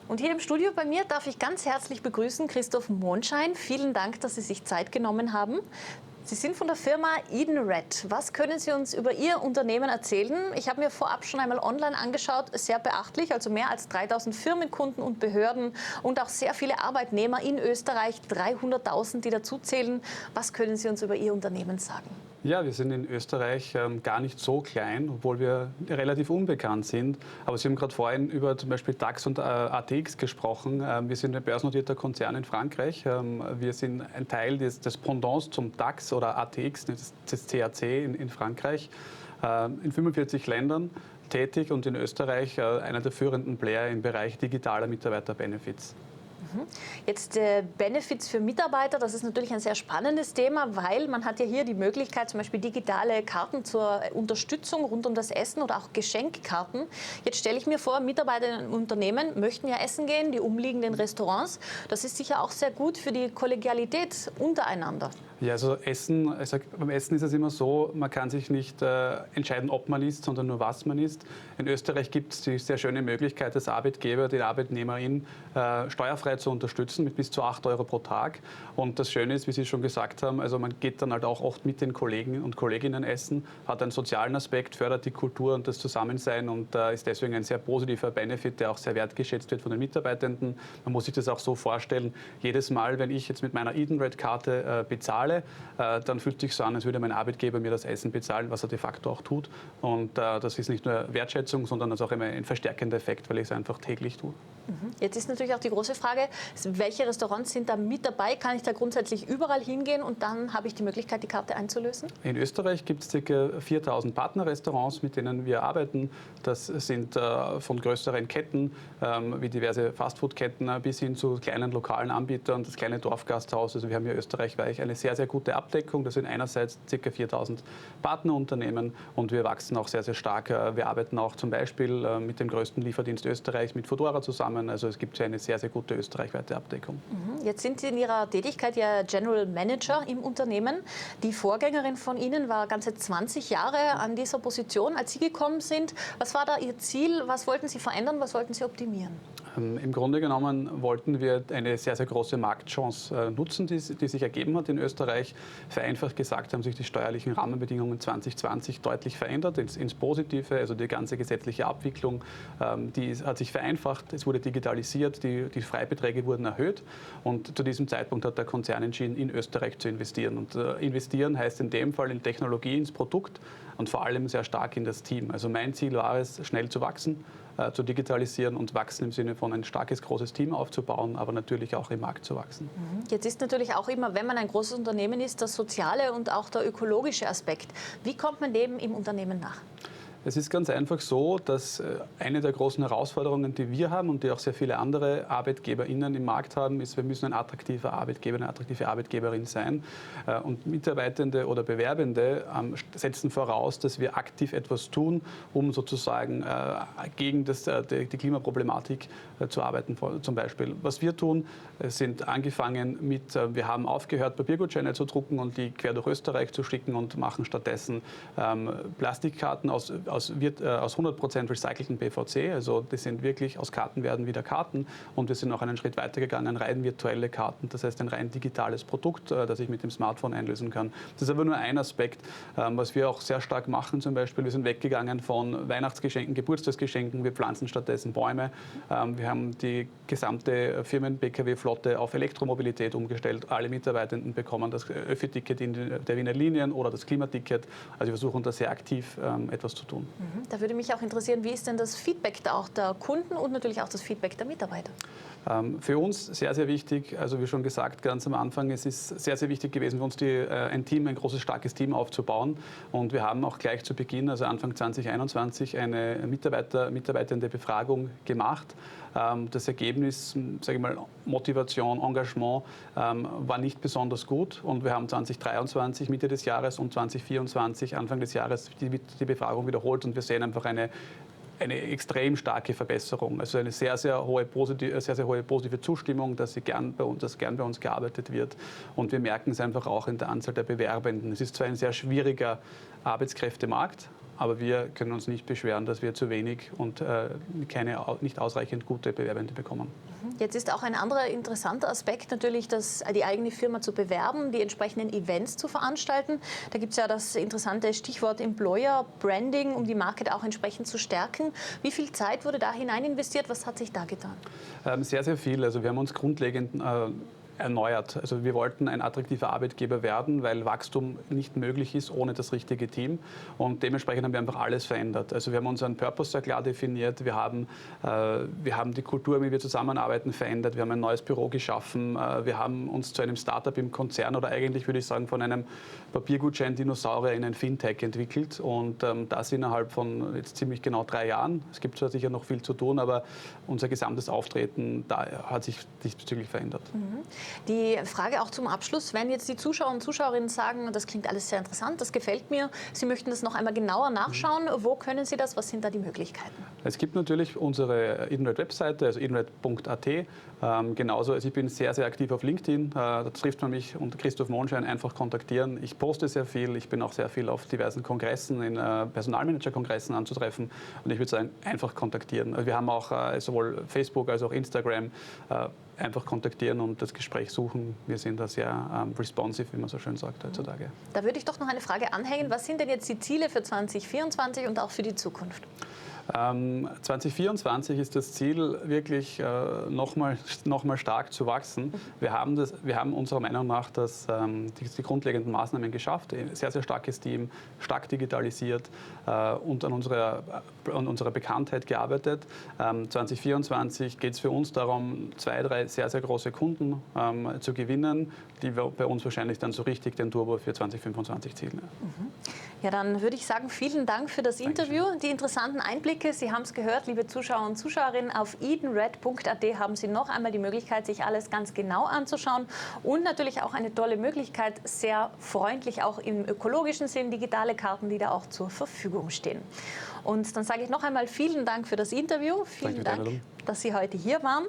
Und hier im Studio bei mir darf ich ganz herzlich begrüßen Christoph Mondschein. Vielen Dank, dass Sie sich Zeit genommen haben. Sie sind von der Firma Edenred. Was können Sie uns über Ihr Unternehmen erzählen? Ich habe mir vorab schon einmal online angeschaut, sehr beachtlich, also mehr als 3000 Firmenkunden und Behörden und auch sehr viele Arbeitnehmer in Österreich, 300.000, die dazuzählen. Was können Sie uns über Ihr Unternehmen sagen? Ja, wir sind in Österreich gar nicht so klein, obwohl wir relativ unbekannt sind. Aber Sie haben gerade vorhin über zum Beispiel DAX und ATX gesprochen. Wir sind ein börsennotierter Konzern in Frankreich. Wir sind ein Teil des Pendants zum DAX oder ATX, das CAC in Frankreich, in 45 Ländern tätig und in Österreich einer der führenden Player im Bereich digitaler Mitarbeiter-Benefits. Jetzt Benefits für Mitarbeiter, das ist natürlich ein sehr spannendes Thema, weil man hat ja hier die Möglichkeit, zum Beispiel digitale Karten zur Unterstützung rund um das Essen oder auch Geschenkkarten. Jetzt stelle ich mir vor, Mitarbeiter in Unternehmen möchten ja essen gehen, die umliegenden Restaurants. Das ist sicher auch sehr gut für die Kollegialität untereinander. Ja, also Essen, beim Essen ist es immer so, man kann sich nicht entscheiden, ob man isst, sondern nur was man isst. In Österreich gibt es die sehr schöne Möglichkeit, als Arbeitgeber die Arbeitnehmerin steuerfrei zu unterstützen mit bis zu 8 Euro pro Tag. Und das Schöne ist, wie Sie schon gesagt haben, also man geht dann halt auch oft mit den Kollegen und Kolleginnen essen, hat einen sozialen Aspekt, fördert die Kultur und das Zusammensein und ist deswegen ein sehr positiver Benefit, der auch sehr wertgeschätzt wird von den Mitarbeitenden. Man muss sich das auch so vorstellen, jedes Mal, wenn ich jetzt mit meiner Edenred-Karte bezahle, dann fühlt es sich so an, als würde mein Arbeitgeber mir das Essen bezahlen, was er de facto auch tut. Und das ist nicht nur Wertschätzung, sondern das ist auch immer ein verstärkender Effekt, weil ich es einfach täglich tue. Jetzt ist natürlich auch die große Frage, welche Restaurants sind da mit dabei? Kann ich da grundsätzlich überall hingehen und dann habe ich die Möglichkeit, die Karte einzulösen? In Österreich gibt es ca. 4000 Partnerrestaurants, mit denen wir arbeiten. Das sind von größeren Ketten wie diverse Fastfood-Ketten bis hin zu kleinen lokalen Anbietern, das kleine Dorfgasthaus. Also wir haben hier österreichweit eine sehr, sehr gute Abdeckung. Das sind einerseits ca. 4000 Partnerunternehmen und wir wachsen auch sehr, sehr stark. Wir arbeiten auch zum Beispiel mit dem größten Lieferdienst Österreichs, mit Foodora zusammen. Also es gibt eine sehr, sehr gute österreichweite Abdeckung. Jetzt sind Sie in Ihrer Tätigkeit ja General Manager im Unternehmen. Die Vorgängerin von Ihnen war ganze 20 Jahre an dieser Position, als Sie gekommen sind. Was war da Ihr Ziel? Was wollten Sie verändern? Was wollten Sie optimieren? Im Grunde genommen wollten wir eine sehr, sehr große Marktchance nutzen, die sich ergeben hat in Österreich. Vereinfacht gesagt haben sich die steuerlichen Rahmenbedingungen 2020 deutlich verändert ins Positive. Also die ganze gesetzliche Abwicklung, die hat sich vereinfacht. Es wurde digitalisiert, die Freibeträge wurden erhöht. Und zu diesem Zeitpunkt hat der Konzern entschieden, in Österreich zu investieren. Und investieren heißt in dem Fall in Technologie, ins Produkt und vor allem sehr stark in das Team. Also mein Ziel war es, schnell zu wachsen, zu digitalisieren und wachsen im Sinne von ein starkes, großes Team aufzubauen, aber natürlich auch im Markt zu wachsen. Jetzt ist natürlich auch immer, wenn man ein großes Unternehmen ist, das soziale und auch der ökologische Aspekt. Wie kommt man dem im Unternehmen nach? Es ist ganz einfach so, dass eine der großen Herausforderungen, die wir haben und die auch sehr viele andere ArbeitgeberInnen im Markt haben, ist, wir müssen ein attraktiver Arbeitgeber, eine attraktive Arbeitgeberin sein. Und Mitarbeitende oder Bewerbende setzen voraus, dass wir aktiv etwas tun, um sozusagen gegen die Klimaproblematik zu arbeiten, zum Beispiel. Was wir tun, sind angefangen mit, wir haben aufgehört, Papiergutscheine zu drucken und die quer durch Österreich zu schicken und machen stattdessen Plastikkarten aus 100% recycelten PVC, also das sind wirklich, aus Karten werden wieder Karten und wir sind noch einen Schritt weiter gegangen, rein virtuelle Karten, das heißt ein rein digitales Produkt, das ich mit dem Smartphone einlösen kann. Das ist aber nur ein Aspekt, was wir auch sehr stark machen zum Beispiel, wir sind weggegangen von Weihnachtsgeschenken, Geburtstagsgeschenken, wir pflanzen stattdessen Bäume, wir haben die gesamte Firmen-PKW-Flotte auf Elektromobilität umgestellt, alle Mitarbeitenden bekommen das Öffi-Ticket in der Wiener Linien oder das Klimaticket, also wir versuchen da sehr aktiv etwas zu tun. Da würde mich auch interessieren, wie ist denn das Feedback auch der Kunden und natürlich auch das Feedback der Mitarbeiter? Für uns sehr, sehr wichtig, also wie schon gesagt, ganz am Anfang, es ist sehr, sehr wichtig gewesen für uns, ein großes, starkes Team aufzubauen. Und wir haben auch gleich zu Beginn, also Anfang 2021, eine mitarbeitende Befragung gemacht. Das Ergebnis, sage ich mal, Motivation, Engagement war nicht besonders gut. Und wir haben 2023, Mitte des Jahres und 2024, Anfang des Jahres, die Befragung wiederholt. Und wir sehen einfach eine extrem starke Verbesserung, also eine sehr, sehr hohe positive Zustimmung, dass gern bei uns gearbeitet wird. Und wir merken es einfach auch in der Anzahl der Bewerbenden. Es ist zwar ein sehr schwieriger Arbeitskräftemarkt, aber wir können uns nicht beschweren, dass wir zu wenig und nicht ausreichend gute Bewerbende bekommen. Jetzt ist auch ein anderer interessanter Aspekt natürlich, die eigene Firma zu bewerben, die entsprechenden Events zu veranstalten. Da gibt es ja das interessante Stichwort Employer Branding, um die Marke auch entsprechend zu stärken. Wie viel Zeit wurde da hinein investiert? Was hat sich da getan? Sehr, sehr viel. Also wir haben uns grundlegend erneuert. Also wir wollten ein attraktiver Arbeitgeber werden, weil Wachstum nicht möglich ist ohne das richtige Team. Und dementsprechend haben wir einfach alles verändert. Also wir haben unseren Purpose sehr klar definiert. Wir haben die Kultur, wie wir zusammenarbeiten, verändert. Wir haben ein neues Büro geschaffen. Wir haben uns zu einem Startup im Konzern oder eigentlich würde ich sagen von einem Papiergutschein-Dinosaurier in ein Fintech entwickelt. Und das innerhalb von jetzt ziemlich genau 3 Jahren. Es gibt zwar sicher noch viel zu tun, aber unser gesamtes Auftreten da hat sich diesbezüglich verändert. Die Frage auch zum Abschluss, wenn jetzt die Zuschauer und Zuschauerinnen sagen, das klingt alles sehr interessant, das gefällt mir, Sie möchten das noch einmal genauer nachschauen, wo können Sie das, was sind da die Möglichkeiten? Es gibt natürlich unsere Edenred-Webseite, also edenred.at. Genauso, also ich bin sehr, sehr aktiv auf LinkedIn, da trifft man mich unter Christoph Monschein, einfach kontaktieren. Ich poste sehr viel, ich bin auch sehr viel auf diversen Kongressen, in Personalmanager-Kongressen anzutreffen und ich würde sagen, einfach kontaktieren. Wir haben auch sowohl Facebook als auch Instagram, einfach kontaktieren und das Gespräch suchen. Wir sind da sehr responsive, wie man so schön sagt heutzutage. Da würde ich doch noch eine Frage anhängen. Was sind denn jetzt die Ziele für 2024 und auch für die Zukunft? 2024 ist das Ziel, wirklich noch mal stark zu wachsen. Wir haben unserer Meinung nach die grundlegenden Maßnahmen geschafft. Ein sehr, sehr starkes Team, stark digitalisiert und an unserer Bekanntheit gearbeitet. 2024 geht es für uns darum, 2, 3 sehr, sehr große Kunden zu gewinnen, die bei uns wahrscheinlich dann so richtig den Turbo für 2025 zielen. Ja, dann würde ich sagen, vielen Dank für das Interview, die interessanten Einblicke. Sie haben es gehört, liebe Zuschauer und Zuschauerinnen, auf edenred.at haben Sie noch einmal die Möglichkeit, sich alles ganz genau anzuschauen und natürlich auch eine tolle Möglichkeit, sehr freundlich auch im ökologischen Sinn, digitale Karten, die da auch zur Verfügung stehen. Und dann sage ich noch einmal vielen Dank für das Interview, vielen Dank, dass Sie heute hier waren.